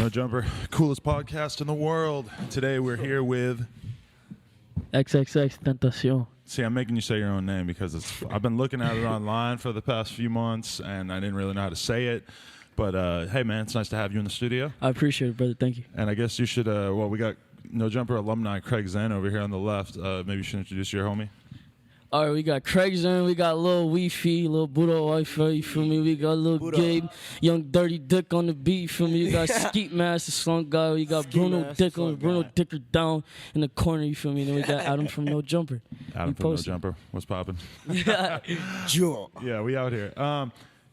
NoJumper, coolest podcast in the world. Today we're here with XXXTentacion. See, I'm making you say your own name because I've been looking at it online for the past few months and I didn't really know how to say it. But hey man, it's nice to have you in the studio. I appreciate it, brother. Thank you. And I guess you should, well, we got NoJumper alumni Craig Zen over here on the left. Maybe you should introduce your homie. All right, we got Craig Zen, we got Lil Weefy, Lil Buddha Wi-Fi, you feel me? We got Lil Gabe, Young Dirty Dick on the beat, you feel me? We got Skeet Master, Slunk Guy, we got Bruno Dick on Bruno Dicker down in the corner, you feel me? Then we got Adam from NoJumper. Adam from NoJumper, what's poppin'? Jewel. Yeah, we out here.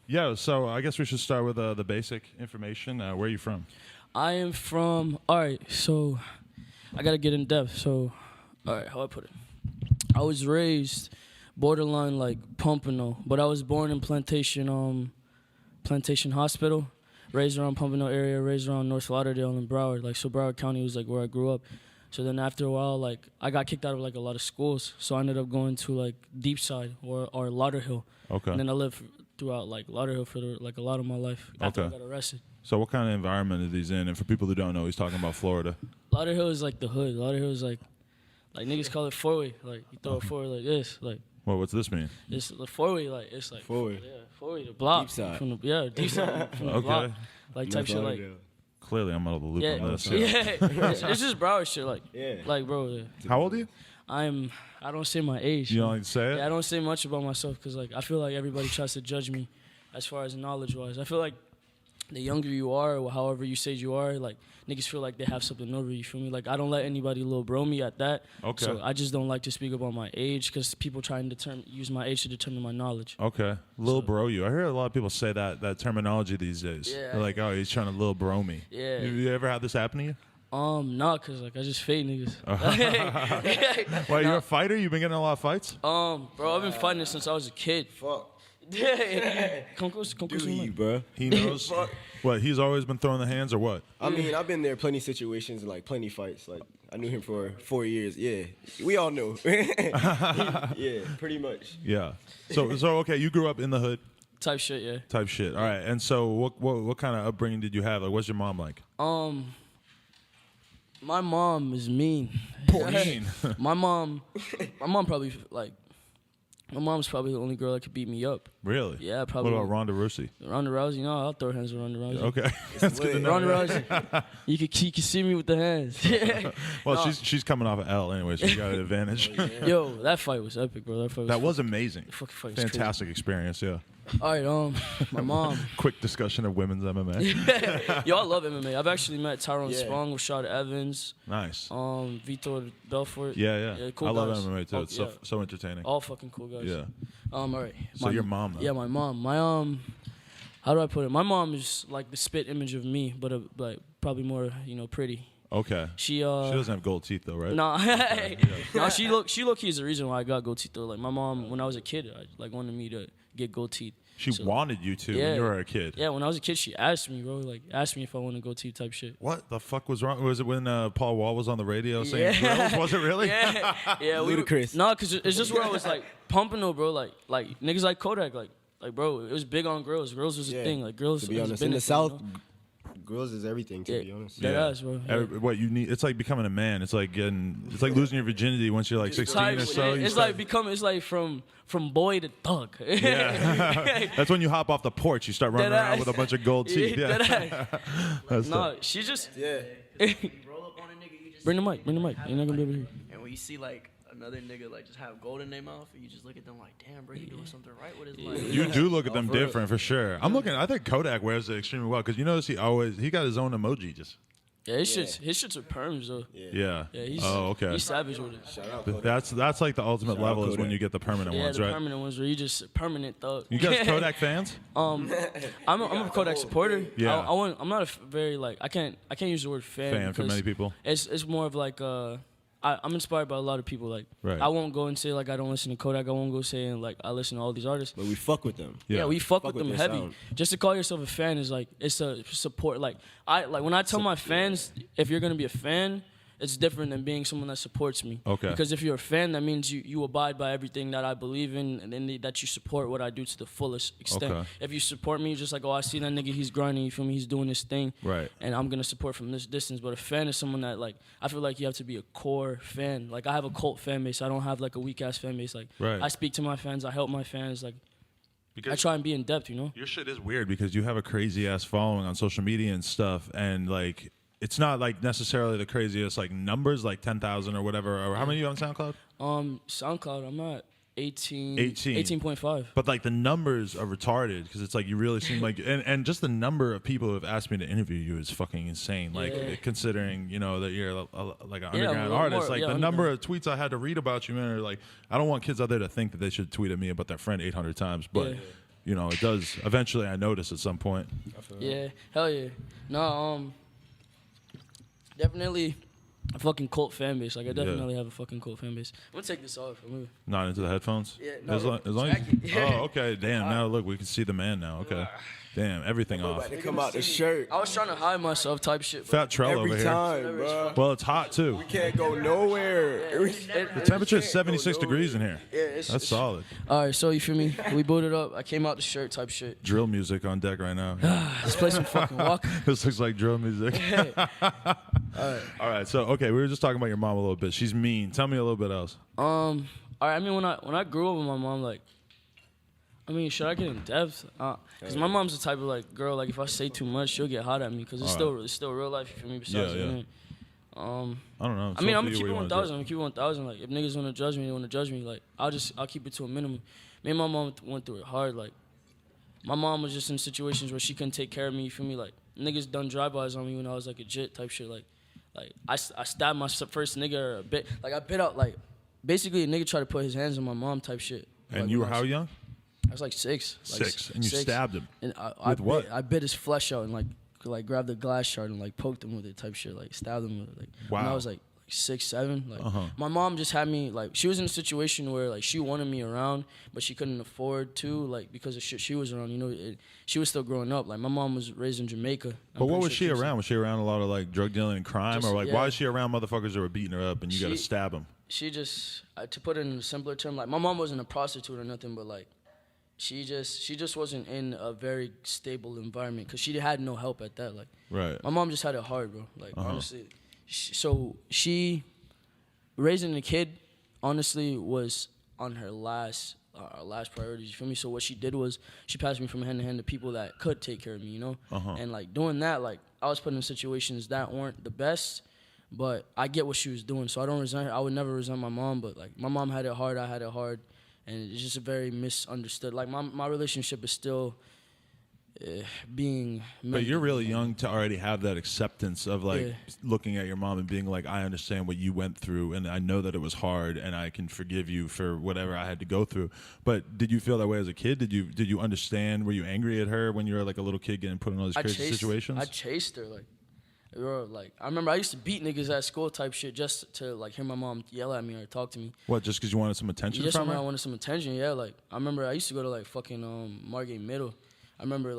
Yeah, so I guess we should start with the basic information. Where are you from? I am from, all right, so I got to get in depth. So, all right, how I put it? I was raised borderline like Pompano, but I was born in Plantation Hospital, raised around Pompano area, raised around North Lauderdale and Broward. Like, so Broward County was like where I grew up. So then after a while, like I got kicked out of like a lot of schools. So I ended up going to like Deepside or Lauderhill. Okay. And then I lived throughout like Lauderhill for like a lot of my life after I got arrested. So what kind of environment are these in? And for people who don't know, he's talking about Florida. Lauderhill is like the hood. Lauderhill is like niggas call it four-way. Like you throw a four-way like this. Like well, what's this mean? It's the four-way. Like it's like four-way. Yeah, four-way the block. Deep side. From the, deep side from the block. Like type shit like. Clearly, I'm out of the loop on this. It's just Broward shit. Like, like bro. Yeah. How old are you? I don't say my age. You don't like to say it? Yeah, I don't say much about myself because like I feel like everybody tries to judge me as far as knowledge-wise. I feel like the younger you are, or however you say you are, like niggas feel like they have something over you. Feel me? Like I don't let anybody little bro me at that. Okay. So I just don't like to speak about my age because people try and use my age to determine my knowledge. Okay. Lil bro you. I hear a lot of people say that terminology these days. Yeah. They're like, oh, he's trying to lil bro me. Yeah. You ever had this happen to you? Nah, cause like I just fade niggas. Well, you're a fighter? You've been getting a lot of fights? Bro, I've been fighting since I was a kid. Fuck. Come close to you, bro. He knows. What? He's always been throwing the hands, or what? I mean, I've been there plenty situations and like plenty fights. Like I knew him for 4 years. Yeah, we all know. Yeah, pretty much. Yeah. So okay, you grew up in the hood. Type shit, yeah. Type shit. All right. And so, what kind of upbringing did you have? Like, what's your mom like? My mom is mean. Mean. My mom probably like. My mom's probably the only girl that could beat me up. Really? Yeah, probably. What about Ronda Rousey? Ronda Rousey, no, I'll throw hands with Ronda Rousey. Okay, that's good to know. Ronda Rousey, you can see me with the hands. Well, no. she's coming off of L anyway, so you got an advantage. Yo, that fight was epic, bro. That was amazing. The fucking fight was fantastic experience, yeah. All right, my mom. Quick discussion of women's MMA. Yo, I love MMA. I've actually met Tyrone Spong, Rashad Evans. Nice. Vitor Belfort. Yeah, cool I guys. love MMA too. It's so entertaining. All fucking cool guys. Yeah. All right. So your mom, though. Yeah, my mom. My how do I put it? My mom is like the spit image of me, but like probably more, pretty. Okay. She doesn't have gold teeth though, right? Nah. No, she look key is the reason why I got gold teeth though. Like my mom, when I was a kid, wanted me to get gold teeth. She wanted you to when you were a kid. Yeah, when I was a kid, she asked me, bro. Like, asked me if I want to go teeth type shit. What the fuck was wrong? Was it when Paul Wall was on the radio saying grills? Was it really? Yeah. Ludicrous. No, because it's just where I was like pumping though, bro. Like niggas like Kodak, like bro, it was big on grills. Grills was a thing. Like grills. To be honest, in the South, grills is everything. To be honest. Yeah, bro. What you need? It's like becoming a man. It's like losing your virginity once you're like 16 or so. It's like from boy to thug. Yeah. That's when you hop off the porch. You start running around with a bunch of gold teeth. Yeah. No, she just roll up on a nigga, you just bring the mic. You're not gonna be able to hear. And when you see like another nigga like just have gold in their mouth, you just look at them like, damn, bro, he doing something right with his life. You do look at them different for sure. I think Kodak wears it extremely well because you notice he got his own emoji just. Yeah, his shits are perms though. Yeah. He's savage with it. Shout out Kodak. That's like the ultimate level is when you get the permanent ones, right? Yeah, the permanent ones where you just permanent thug. You guys Kodak fans? I'm a Kodak supporter. Yeah. I'm not a very like I can't use the word fan for many people. It's more of like I'm inspired by a lot of people. Like I won't go and say like I don't listen to Kodak. I won't go saying like I listen to all these artists. But we fuck with them. Yeah, we fuck with them heavy. Sound. Just to call yourself a fan is like it's a support. Like when I tell my fans if you're gonna be a fan, it's different than being someone that supports me. Okay. Because if you're a fan, that means you abide by everything that I believe in, and then that you support what I do to the fullest extent. Okay. If you support me, just like, oh, I see that nigga, he's grinding, you feel me, he's doing this thing. Right. And I'm gonna support from this distance. But a fan is someone that, like, I feel like you have to be a core fan. Like, I have a cult fan base. I don't have like a weak ass fan base. Like, Right. I speak to my fans. I help my fans. Like, Because I try and be in depth, you know. your shit is weird because you have a crazy ass following on social media and stuff, and like it's not like necessarily the craziest like numbers, like 10,000 or whatever. Or how many are you on SoundCloud? SoundCloud, I'm at 18. 18. 18.5. But like the numbers are retarded because it's like you really seem like, and just the number of people who have asked me to interview you is fucking insane. Like Yeah. considering, you know, that you're like an Yeah, underground more- artist. Like yeah, the number of tweets I had to read about you, man, are like, I don't want kids out there to think that they should tweet at me about their friend 800 times, but Yeah. you know, it does. Eventually, I notice at some point. Yeah, hell yeah. No, definitely a fucking cult fan base. Like, I definitely have a fucking cult fan base. I'm gonna take this off. Not into the headphones? Yeah, no, as long jacket. as oh, okay. Damn, now look, we can see the man now. Okay. Damn, everything off. About to come out the shirt I was trying to hide myself type shit. Fat Trell over every here. time, bro. Well, it's hot too. Can't go nowhere. The temperature is 76 degrees in here. Yeah, That's solid. All right, so you feel me? We booted up. I came out the shirt type shit. Drill music on deck right now. Let's play some fucking walk. This looks like drill music. All right. So, okay, we were just talking about your mom a little bit. She's mean. Tell me a little bit else. All right, I mean, when I grew up with my mom, like, I mean, should I get in depth? Because my mom's the type of, like, girl, like, if I say too much, she'll get hot at me. Because it's still real life, you feel me? Besides, Yeah, yeah. you know, I don't know. I mean, I'm It's up to gonna keep you it what you wanna 1,000. do. I'm gonna keep it 1,000. Like, if niggas wanna judge me, they wanna judge me. Like, I'll keep it to a minimum. Me and my mom went through it hard. Like, my mom was just in situations where she couldn't take care of me. You feel me? Like, niggas done drive-bys on me when I was like a jit type shit. Like I stabbed my first nigga a bit. Like, I bit out, like, basically a nigga tried to put his hands on my mom type shit. And Like, you were when I how was- young? I was like 6. Like, 6. And you stabbed him. And With what? I bit his flesh out and like grabbed the glass shard and like poked him with it type shit. Like, stabbed him with it. Like, when I Wow. was like 6, 7. Like, Uh-huh. my mom just had me, like, she was in a situation where, like, she wanted me around, but she couldn't afford to, like, because of shit she was around. You know, she was still growing up. Like, my mom was raised in Jamaica. But what was she around? Was she around a lot of like drug dealing and crime? Just- Or like, yeah. why is she around motherfuckers that were beating her up and you got to She- stab them? She just, to put it in a simpler term, like, my mom wasn't a prostitute or nothing, but, like, she just wasn't in a very stable environment because she had no help at that. Like, Right. my mom just had it hard, bro. Like, Uh-huh. honestly. So she, raising a kid, honestly, was on her last priorities. You feel me? So what she did was she passed me from hand to hand to people that could take care of me, you know? Uh-huh. And, like, doing that, like, I was put in situations that weren't the best, but I get what she was doing. So I don't resent her. I would never resent my mom, but, like, my mom had it hard. I had it hard. And it's just a very misunderstood. Like, my relationship is still being. But you're really young to already have that acceptance of like Yeah. looking at your mom and being like, I understand what you went through and I know that it was hard and I can forgive you for whatever I had to go through. But did you feel that way as a kid? Did you understand? Were you angry at her when you were like a little kid getting put in all these crazy situations? I chased her. Like, bro, like, I remember I used to beat niggas at school type shit just to, like, hear my mom yell at me or talk to me. What, just because you wanted some attention Just from when her? I wanted some attention, yeah. Like, I remember I used to go to, like, fucking Margate Middle. I remember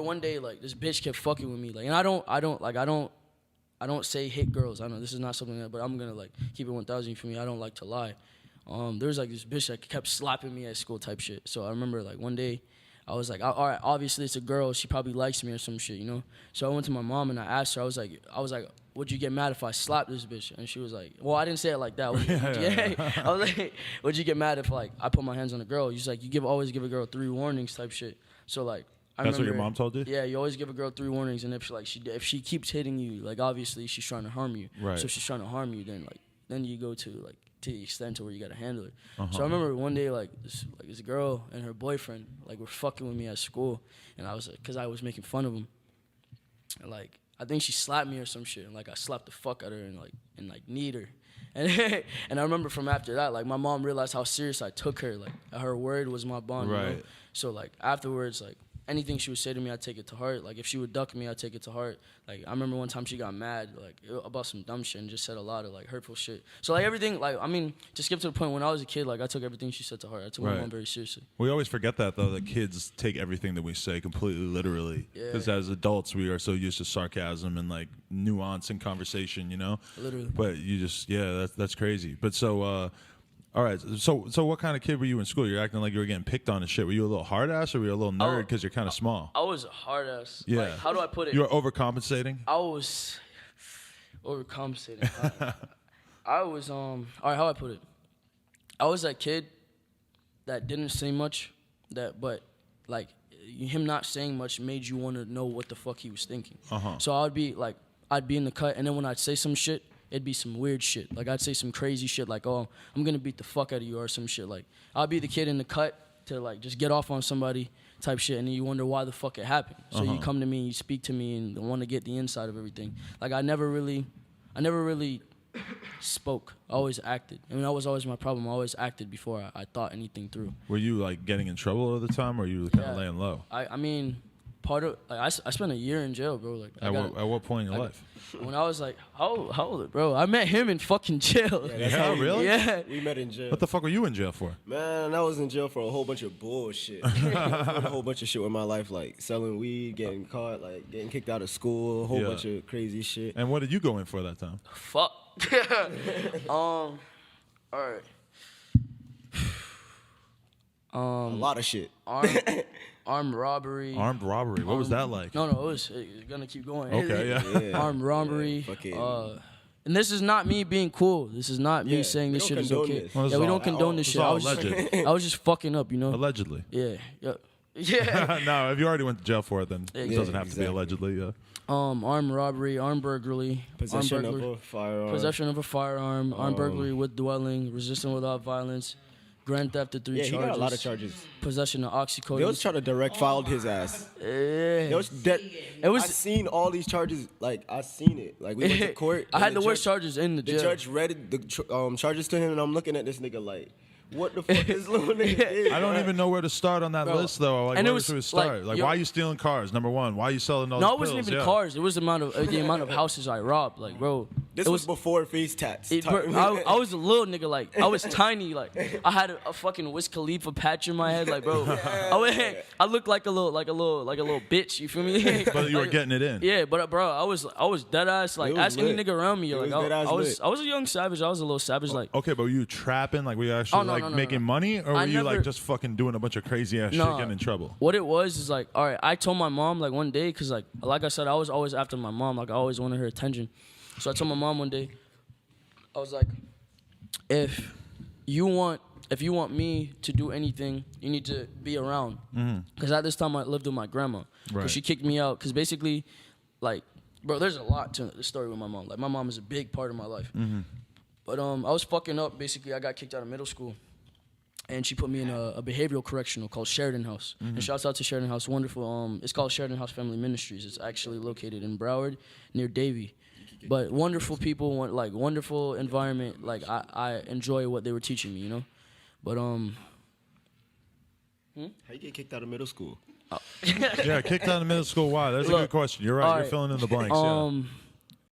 one day, like, this bitch kept fucking with me. Like, and I don't say hit girls. I know this is not something that, but I'm gonna, like, keep it 1,000 for me. I don't like to lie. There was, like, this bitch that kept slapping me at school type shit. So I remember, like, one day I was like, all right, obviously it's a girl. She probably likes me or some shit, you know? So I went to my mom and I asked her, I was like, would you get mad if I slapped this bitch? And she was like, well, I didn't say it like that. I was like, would you get mad if, like, I put my hands on a girl? She's like, always give a girl 3 warnings type shit. So, like, That's what your mom told you? Yeah, you always give a girl 3 warnings, and if she keeps hitting you, like, obviously she's trying to harm you. Right. So if she's trying to harm you, then you go to the extent to where you gotta handle it. Uh-huh. So I remember one day, like, this girl and her boyfriend, like, were fucking with me at school, and I was like, cause I was making fun of them, and, like, I think she slapped me or some shit, and, like, I slapped the fuck out of her and kneed her. And I remember from after that, like, my mom realized how serious I took her. Like, her word was my bond. You know? Right. So, like, afterwards, like, anything she would say to me, I'd take it to heart. Like if she would duck me, I'd take it to heart. Like I remember one time she got mad like about some dumb shit and just said a lot of like hurtful shit. So like everything, like I mean, to skip to the point, when I was a kid, like I took everything she said to heart. I took my mom very seriously. We always forget that though, that kids take everything that we say completely literally. Because as adults, we are so used to sarcasm and like nuance in conversation, you know. Literally. But you just that's crazy. But so. All right, so what kind of kid were you in school? You're acting like you were getting picked on and shit. Were you a little hard ass or were you a little nerd because you're kind of small? I was a hard ass. Yeah. Like, how do I put it? You were overcompensating? I was overcompensating. I was all right, how do I put it? I was that kid that didn't say much, but like him not saying much made you want to know what the fuck he was thinking. So I'd be in the cut, and then when I'd say some shit, it'd be some weird shit. Like, I'd say some crazy shit like, oh, I'm going to beat the fuck out of you or some shit. Like, I'd be the kid in the cut to, like, just get off on somebody type shit, and then you wonder why the fuck it happened. So you come to me and you speak to me and want to get the inside of everything. Like, I never really spoke. I always acted. I mean, that was always my problem. I always acted before I thought anything through. Were you, like, getting in trouble all the time, or you were kind of laying low? I mean, part of, like, I spent a year in jail, bro. Like, at what point in your life? When I was like, how old, bro? I met him in fucking jail. Yeah, really? Yeah. We met in jail. What the fuck were you in jail for? Man, I was in jail for a whole bunch of bullshit. A whole bunch of shit with my life, like selling weed, getting caught, like getting kicked out of school, a whole bunch of crazy shit. And what did you go in for that time? Fuck. All right. A lot of shit. Armed robbery. Armed robbery. What was that like? No, it was gonna keep going. Okay, yeah. Armed robbery. And this is not me being cool. This is not me saying this shit is okay. Well, we don't condone this shit. I was just fucking up, you know. Allegedly. Yeah. Yeah. No, if you already went to jail for it, then it doesn't have to be allegedly. Yeah. Armed robbery, armed burglary, possession of a firearm, armed burglary with dwelling, resisting without violence, grand theft of 3 charges. Yeah, he got a lot of charges. Possession of oxycodone. They was trying to direct filed his ass. Yeah. I seen all these charges. Like, I seen it. Like, we went to court. I had the worst charges in the jail. The judge read the charges to him, and I'm looking at this nigga like, what the fuck is little nigga did? I don't even know where to start on that list, though. Like, where should we start? Like, why are you stealing cars? Number one, why are you selling those pills? No, it wasn't even cars. It was the amount of houses I robbed. Like, bro. This was before face tats. I was a little nigga, like, I was tiny, like, I had a fucking Wiz Khalifa patch in my head, like, bro. I looked like a little bitch, you feel me? But you were getting it in. Yeah, but bro, I was dead ass, like, ask any nigga around me, like, I was a young savage, I was a little savage, like. Okay, but were you trapping, like, were you actually making money, or were you like just fucking doing a bunch of crazy ass shit, getting in trouble? What it was is like, all right, I told my mom like one day, cause like I said, I was always after my mom, like I always wanted her attention. So I told my mom one day, I was like, if you want me to do anything, you need to be around. Because at this time I lived with my grandma. Because she kicked me out. Because basically, like, bro, there's a lot to the story with my mom. Like, my mom is a big part of my life. But I was fucking up. Basically, I got kicked out of middle school. And she put me in a behavioral correctional called Sheridan House. And shouts out to Sheridan House, wonderful. It's called Sheridan House Family Ministries. It's actually located in Broward, near Davie. But wonderful people, like wonderful environment. Like I enjoy what they were teaching me, you know. But How you get kicked out of middle school? Yeah, kicked out of middle school. Why? That's a good question. You're right. You're filling in the blanks.